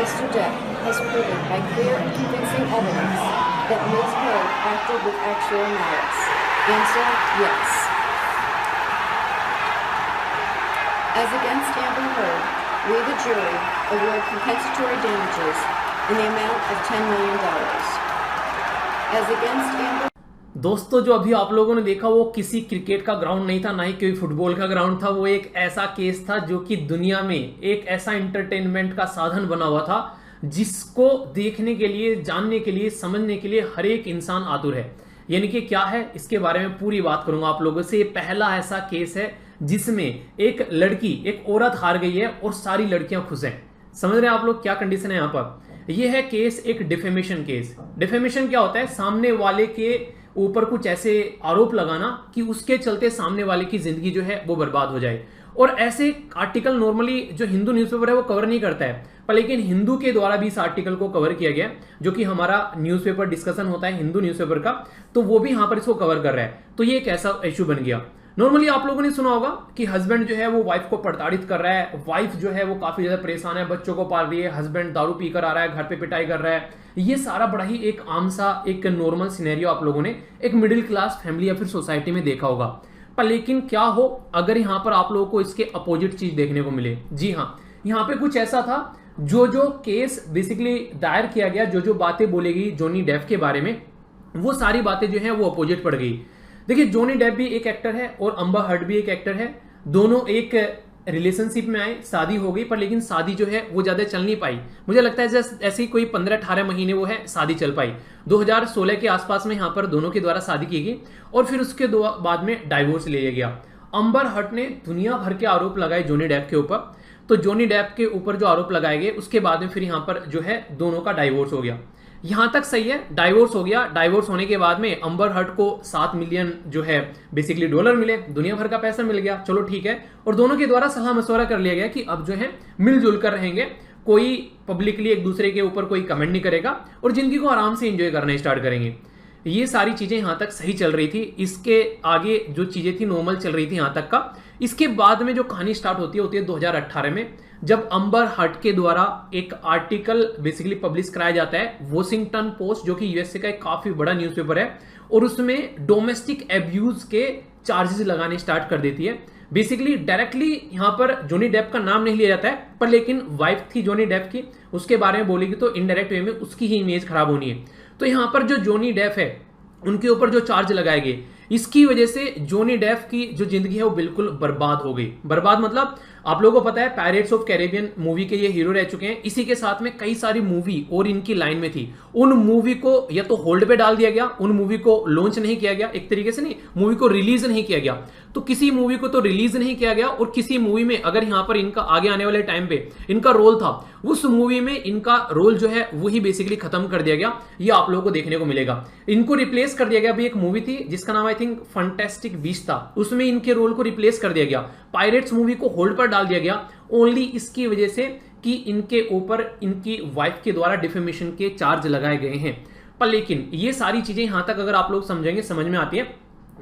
Mr. Depp has proven by clear and convincing evidence that Ms. Heard acted with actual malice? Answer, yes. As against Amber Heard, we, the jury, award compensatory damages in the amount of $10 million. As against Amber दोस्तों, जो अभी आप लोगों ने देखा वो किसी cricket का ग्राउंड नहीं था, ना ही कोई फुटबॉल का ग्राउंड था। वो एक ऐसा केस था जो कि दुनिया में एक ऐसा एंटरटेनमेंट का साधन बना हुआ था जिसको देखने के लिए, जानने के लिए, समझने के लिए हर एक इंसान आतुर है। यानी कि क्या है, इसके बारे में पूरी बात करूंगा आप लोगों से। ये पहला ऐसा केस है जिसमें एक लड़की, एक औरत हार गई है और सारी लड़कियां खुश हैं। समझ रहे हैं आप लोग क्या कंडीशन है यहाँ पर? यह है केस एक डिफेमेशन केस। डिफेमेशन क्या होता है? सामने वाले के ऊपर कुछ ऐसे आरोप लगाना कि उसके चलते सामने वाले की जिंदगी जो है वो बर्बाद हो जाए। और ऐसे आर्टिकल नॉर्मली जो हिंदू न्यूज़पेपर है वो कवर नहीं करता है, पर लेकिन हिंदू के द्वारा भी इस आर्टिकल को कवर किया गया, जो कि हमारा न्यूज़पेपर डिस्कशन होता है हिंदू न्यूज़पेपर का, तो वो भी यहां पर इसको कवर कर रहा है। तो ये एक ऐसा इश्यू बन गया। नॉर्मली आप लोगों ने सुना होगा कि हस्बैंड जो है वो वाइफ को प्रताड़ित कर रहा है, वाइफ जो है वो काफी ज्यादा परेशान है, बच्चों को पाल रही है, हस्बैंड दारू पीकर आ रहा है, घर पे पिटाई कर रहा है। ये सारा बड़ा ही एक आम सा एक नॉर्मल सिनेरियो आप लोगों ने एक मिडिल क्लास फैमिली या फिर सोसाइटी में देखा होगा। पर लेकिन क्या हो अगर यहां पर आप लोगों को इसके अपोजिट चीज देखने को मिले? जी हाँ, यहां पे कुछ ऐसा था, जो केस बेसिकली दायर किया गया, जो बातें बोली गई जॉनी डेप के बारे में, वो सारी बातें जो है वो अपोजिट पड़ गई। देखिए, जॉनी डेप भी एक एक्टर है और अम्बर हर्ड भी एक एक्टर है। दोनों एक रिलेशनशिप में आए, शादी हो गई, पर लेकिन शादी जो है वो ज्यादा चल नहीं पाई। मुझे लगता है ऐसे ही कोई 15-18 महीने वो है शादी चल पाई। 2016 के आसपास में यहाँ पर दोनों के द्वारा शादी की गई और फिर उसके बाद में डाइवोर्स ले लिया गया। अम्बर हर्ड ने दुनिया भर के आरोप लगाए जॉनी डेप के ऊपर। तो जॉनी डेप के ऊपर जो आरोप लगाए गए उसके बाद में फिर यहाँ पर जो है दोनों का डाइवोर्स हो गया। यहां तक सही है, डाइवोर्स हो गया। डाइवोर्स होने के बाद में अम्बर हर्ड को 7 मिलियन जो है बेसिकली डॉलर मिले, दुनिया भर का पैसा मिल गया। चलो ठीक है। और दोनों के द्वारा सलाह मशवरा कर लिया गया कि अब जो है मिलजुल कर रहेंगे, कोई पब्लिकली एक दूसरे के ऊपर कोई कमेंट नहीं करेगा और जिंदगी को आराम से एंजॉय करना स्टार्ट करेंगे। ये सारी चीजें यहां तक सही चल रही थी। इसके आगे जो चीजें थी नॉर्मल चल रही थी यहां तक का। इसके बाद में जो कहानी स्टार्ट होती है 2018 में, जब अम्बर हर्ड के द्वारा एक आर्टिकल बेसिकली पब्लिश कराया जाता है वॉशिंगटन पोस्ट, जो कि यूएसए का एक काफी बड़ा न्यूज़पेपर है, और उसमें डोमेस्टिक एब्यूज के चार्जेस लगाने स्टार्ट कर देती है। बेसिकली डायरेक्टली यहां पर जॉनी डेप का नाम नहीं लिया जाता है, पर लेकिन वाइफ थी जॉनी डेप की, उसके बारे में बोलेगी तो इनडायरेक्ट वे में उसकी ही इमेज खराब होनी है। तो यहां पर जो जॉनी डेप है उनके ऊपर जो चार्ज लगाए गए, इसकी वजह से जॉनी डेप की जो जिंदगी है वो बिल्कुल बर्बाद हो गई। बर्बाद मतलब आप लोगों को पता है पायरेट्स ऑफ कैरेबियन मूवी के ये हीरो रह चुके हैं। इसी के साथ में कई सारी मूवी और इनकी लाइन में थी, उन मूवी को या तो होल्ड पे डाल दिया गया, उन मूवी को लॉन्च नहीं किया गया, एक तरीके से नहीं, मूवी को रिलीज नहीं किया गया। तो किसी मूवी को तो रिलीज नहीं किया गया और किसी मूवी में अगर यहां पर इनका आगे आने वाले टाइम पे इनका रोल था, उस मूवी में इनका रोल जो है वही बेसिकली खत्म कर दिया गया। ये आप लोगों को देखने को मिलेगा। इनको रिप्लेस कर दिया गया। अभी एक मूवी थी जिसका नाम आई थिंक फैंटास्टिक बीस्ट था, उसमें इनके रोल को रिप्लेस कर दिया गया। पायरेट्स मूवी को होल्ड पर डाल दिया गया ओनली इसकी वजह से कि इनके ऊपर इनकी वाइफ के द्वारा डिफेमेशन के चार्ज लगाए गए हैं। पर लेकिन ये सारी चीजें यहां तक अगर आप लोग समझेंगे समझ में आती है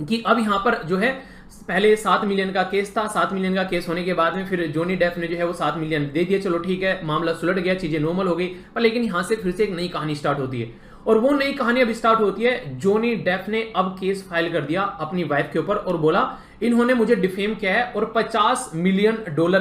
कि अब यहां पर जो है पहले 7 मिलियन का केस था। 7 मिलियन का केस होने के बाद में फिर जॉनी डेप ने जो है वो 7 मिलियन दे दिया। चलो ठीक है, मामला सुलट गया, चीजें नॉर्मल हो गई। पर लेकिन यहां से फिर से एक नई कहानी स्टार्ट होती है और वो नई कहानी अब स्टार्ट होती है। जॉनी डेप ने अब केस फाइल कर दिया अपनी वाइफ के ऊपर और बोला इन्होंने मुझे डिफेम किया है और $50 मिलियन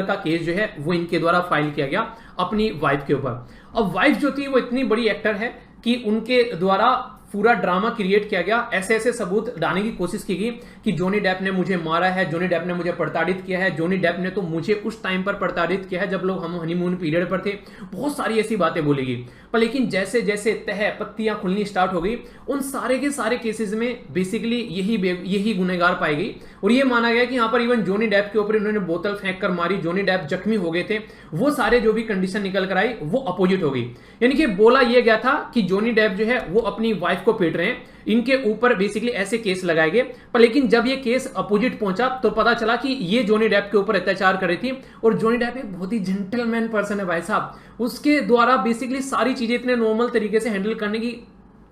का केस जो है वो इनके द्वारा फाइल किया गया अपनी वाइफ के ऊपर। अब वाइफ जो थी वो इतनी बड़ी एक्टर है कि उनके द्वारा पूरा ड्रामा क्रिएट किया गया। ऐसे ऐसे सबूत डालने की कोशिश की गई कि जॉनी डेप ने मुझे मारा है, जॉनी डेप ने मुझे प्रताड़ित किया है, जॉनी डेप ने तो मुझे उस टाइम पर प्रताड़ित किया है जब लोग हम हनीमून पीरियड पर थे। बहुत सारी ऐसी बातें बोली गई। पर लेकिन जैसे जैसे तह पत्तियां खुलनी स्टार्ट हो गई, उन सारे के सारे केसेस में बेसिकली यही गुनहगार पाई गई और ये माना गया कि यहाँ पर इवन जॉनी डेप के ऊपर इन्होंने बोतल फेंक कर मारी, जॉनी डेप जख्मी हो गए थे। वो सारे जो भी कंडीशन निकल कर आई वो अपोजिट हो गई। यानी कि बोला यह गया था कि जॉनी डेप जो है वो अपनी वाइफ को पीट रहे हैं, इनके ऊपर बेसिकली ऐसे केस लगाए गए। पर लेकिन जब ये केस अपोजिट पहुंचा तो पता चला कि ये जॉनी डेप के ऊपर अत्याचार कर रही थी और जॉनी डेप एक बहुत ही जेंटलमैन पर्सन है भाई साहब। उसके द्वारा बेसिकली सारी चीजें इतने नॉर्मल तरीके से हैंडल करने की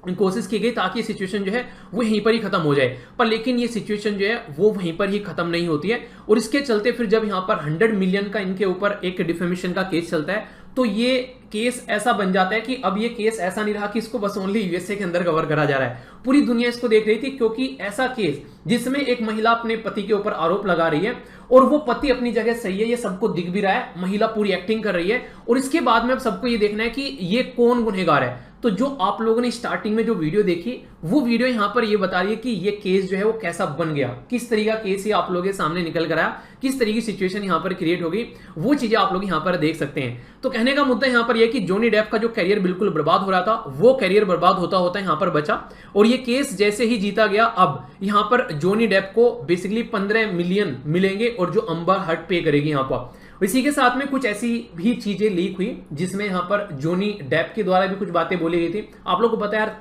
कोशिश की गई ताकि सिचुएशन जो है वो यहीं पर ही खत्म हो जाए। पर लेकिन ये सिचुएशन जो है वो वहीं पर ही खत्म नहीं होती है और इसके चलते फिर जब यहाँ पर 100 मिलियन का इनके ऊपर एक डिफेमेशन का केस चलता है तो ये केस ऐसा बन जाता है कि अब ये केस ऐसा नहीं रहा कि इसको बस ओनली यूएसए के अंदर कवर करा जा रहा है, पूरी दुनिया इसको देख रही थी, क्योंकि ऐसा केस जिसमें एक महिला अपने पति के ऊपर आरोप लगा रही है और वो पति अपनी जगह सही है, ये सबको दिख भी रहा है, महिला पूरी एक्टिंग कर रही है, और इसके बाद में अब सबको ये देखना है कि ये कौन गुनहगार है। तो जो आप लोगों ने स्टार्टिंग में जो वीडियो देखी, वो वीडियो यहां पर ये बता रही है कि ये केस जो है वो कैसा बन गया, किस तरीके का केस ये आप लोगों के सामने निकल कर आया, किस तरीके की सिचुएशन यहां पर क्रिएट हो गई, वो चीजें आप लोग यहां पर देख सकते हैं। तो कहने का मुद्दा यहां पर यह कि जॉनी डेप का जो करियर बिल्कुल बर्बाद हो रहा था, वो करियर बर्बाद होता होता यहां पर बचा, और ये केस जैसे ही जीता गया, अब यहां पर जॉनी डेप को बेसिकली 15 मिलियन मिलेंगे और जो अम्बर हर्ट पे करेगी यहां पर। इसी के साथ में कुछ ऐसी भी चीजें लीक हुई जिसमें यहां पर जॉनी डेप के द्वारा भी कुछ बातें बोली गई थी। आप लोगों को पता है यार,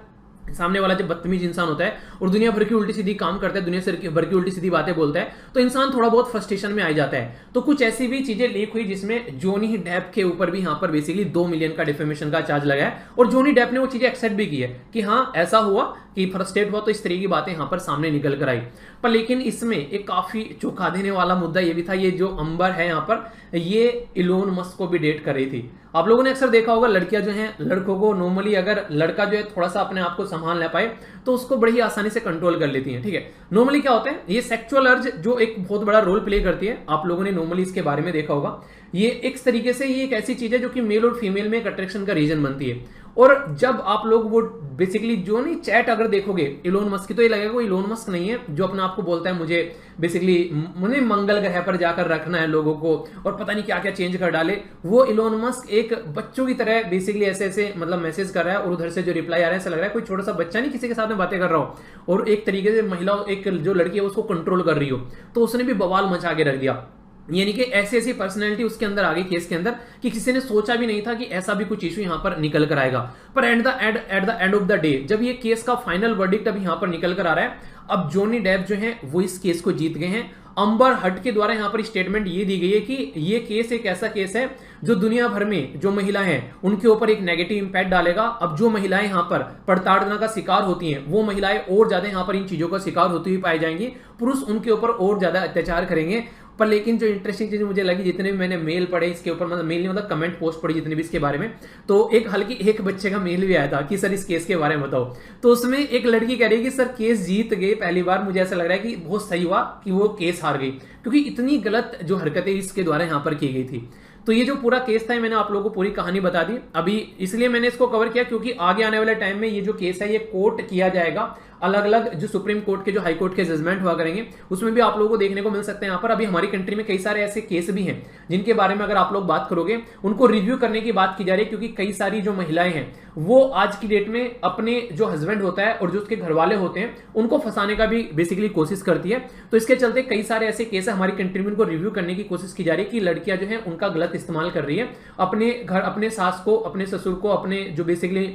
सामने वाला जब बदतमीज इंसान होता है और दुनिया भर की उल्टी सीधी काम करता है, दुनिया भर की उल्टी सीधी बातें बोलता है, तो इंसान थोड़ा बहुत फ्रस्ट्रेशन में आ जाता है। तो कुछ ऐसी भी चीजें लीक हुई जिसमें जॉनी डेप के ऊपर भी यहां पर बेसिकली 2 मिलियन का डिफेमेशन का चार्ज लगा है, और जॉनी डेप ने वो चीजें एक्सेप्ट भी की है कि हाँ ऐसा हुआ कि फ्रस्ट्रेट हुआ, तो इस तरह की बातें यहां पर सामने निकल कर आई। पर लेकिन इसमें एक काफी चौंका देने वाला मुद्दा ये भी था, ये जो अम्बर है यहां पर, ये इलोन मस्क को भी डेट कर रही थी। आप लोगों ने अक्सर देखा होगा, लड़कियां जो हैं, लड़कों को नॉर्मली अगर लड़का जो है थोड़ा सा अपने आप को संभाल ले पाए तो उसको बड़ी ही आसानी से कंट्रोल कर लेती हैं, ठीक है। नॉर्मली क्या होता है, ये सेक्सुअल अर्ज जो एक बहुत बड़ा रोल प्ले करती है, आप लोगों ने नॉर्मली इसके बारे में देखा होगा। ये एक तरीके से ये एक ऐसी चीज है जो कि मेल और फीमेल में एक अट्रैक्शन का रीजन बनती है। और जब आप लोग वो बेसिकली जो नहीं चैट अगर देखोगे इलोन मस्क की, तो ये लगेगा वो इलोन मस्क नहीं है जो अपने आप को बोलता है मुझे बेसिकली मुझे मंगल ग्रह पर जाकर रखना है लोगों को और पता नहीं क्या क्या चेंज कर डाले। वो इलोन मस्क एक बच्चों की तरह बेसिकली ऐसे ऐसे मतलब मैसेज कर रहा है, और उधर से जो रिप्लाई आ रहा है ऐसा लग रहा है कोई छोटा सा बच्चा नहीं किसी के साथ में बातें कर रहा हो, और एक तरीके से महिला एक जो लड़की है उसको कंट्रोल कर रही हो। तो उसने भी बवाल मचा के रख दिया, यानी कि ऐसी ऐसी पर्सनैलिटी उसके अंदर आ गई केस के अंदर कि किसी ने सोचा भी नहीं था कि ऐसा भी कुछ इशू यहां पर निकल कर आएगा। पर at the end of the day जब ये केस का फाइनल वर्डिक्ट अब यहां पर निकल कर आ रहा है, अब जॉनी डेप जो है वो इस केस को जीत गए हैं। अम्बर हर्ट के द्वारा यहां पर स्टेटमेंट ये दी गई है कि ये केस एक ऐसा केस है जो दुनिया भर में जो महिलाएं हैं उनके ऊपर एक नेगेटिव इंपैक्ट डालेगा। अब जो महिलाएं यहां पर प्रताड़ना का शिकार होती हैं, वो महिलाएं और ज्यादा यहां पर इन चीजों का शिकार होती हुई पाई जाएंगी, पुरुष उनके ऊपर और ज्यादा अत्याचार करेंगे। पर लेकिन जो इंटरेस्टिंग चीज मुझे लगी, जितने भी मैंने मेल पढ़े इसके ऊपर, मतलब मेल नहीं मतलब कमेंट पोस्ट पढ़ी जितने भी इसके बारे में, तो एक हल्की एक बच्चे का मेल भी आया था कि सर इस केस के बारे में बताओ। तो उसमें एक लड़की कह रही है कि सर केस जीत गए, पहली बार मुझे ऐसा लग रहा है कि बहुत सही हुआ कि वो केस हार गई, क्योंकि इतनी गलत जो हरकतें इसके द्वारा यहां पर की गई थी। तो ये जो पूरा केस था, मैंने आप लोगों को पूरी कहानी बता दी। अभी इसलिए मैंने इसको कवर किया क्योंकि आगे आने वाले टाइम में ये जो केस है ये कोर्ट किया जाएगा, अलग अलग जो सुप्रीम कोर्ट के जो हाई कोर्ट के जजमेंट हुआ करेंगे उसमें भी आप लोगों को देखने को मिल सकते हैं। यहाँ पर अभी हमारी कंट्री में कई सारे ऐसे केस भी हैं जिनके बारे में अगर आप लोग बात करोगे, उनको रिव्यू करने की बात की जा रही है, क्योंकि कई सारी जो महिलाएं हैं वो आज की डेट में अपने जो हस्बैंड होता है और जो उसके घर वाले होते हैं उनको फंसाने का भी बेसिकली कोशिश करती है। तो इसके चलते कई सारे ऐसे केस हमारी कंट्री में उनको रिव्यू करने की कोशिश की जा रही है कि लड़कियां जो है उनका गलत इस्तेमाल कर रही है अपने घर, अपने सास को, अपने ससुर को, अपने जो बेसिकली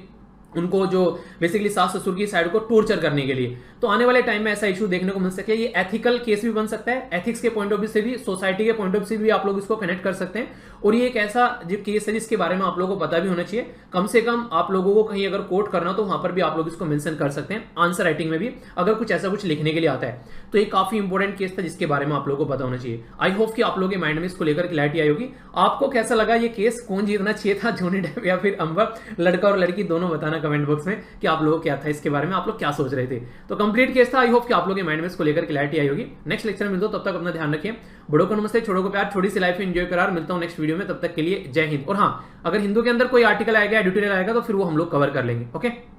उनको जो बेसिकली सास ससुर की साइड को टॉर्चर करने के लिए। तो आने वाले टाइम में ऐसा इशू देखने को मिल सके। ये एथिकल केस भी बन सकता है, एथिक्स के पॉइंट ऑफ व्यू से भी, सोसाइटी के पॉइंट ऑफ व्यू से भी आप लोग इसको कनेक्ट कर सकते हैं। और ये एक ऐसा जो केस है जिसके बारे में आप लोगों को पता भी होना चाहिए, कम से कम आप लोगों को कहीं अगर कोट करना तो वहां पर भी आप लोग इसको मेंशन कर सकते हैं आंसर राइटिंग में भी, अगर कुछ ऐसा कुछ लिखने के लिए आता है। तो ये काफी इंपॉर्टेंट केस था जिसके बारे में आप लोगों को पता होना चाहिए। आई होप कि आप लोगों के माइंड में इसको लेकर क्लैरिटी आई होगी। आपको कैसा लगा ये केस, कौन जीतना चाहिए था, जॉनी डेप या फिर अम्बर? लड़का और लड़की दोनों बताना कमेंट बॉक्स में कि आप लोगों को क्या था इसके बारे में, आप लोग क्या सोच रहे थे। तो कंप्लीट केस था। आई होप कि आप लोगों के माइंड में इसको लेकर क्लैरिटी आई होगी। नेक्स्ट लेक्चर में मिलता हूं, तब तक अपना ध्यान रखिए। बड़ों को नमस्ते, छोड़ों को प्यार, छोटी सी लाइफ एंजॉय करार। मिलता हूं नेक्स्ट वीडियो में, तब तक के लिए जय हिंद। और हाँ, अगर हिंदू के अंदर कोई आर्टिकल आएगा, एडिटोरियल आएगा तो फिर वो हम लोग कवर कर लेंगे। ओके।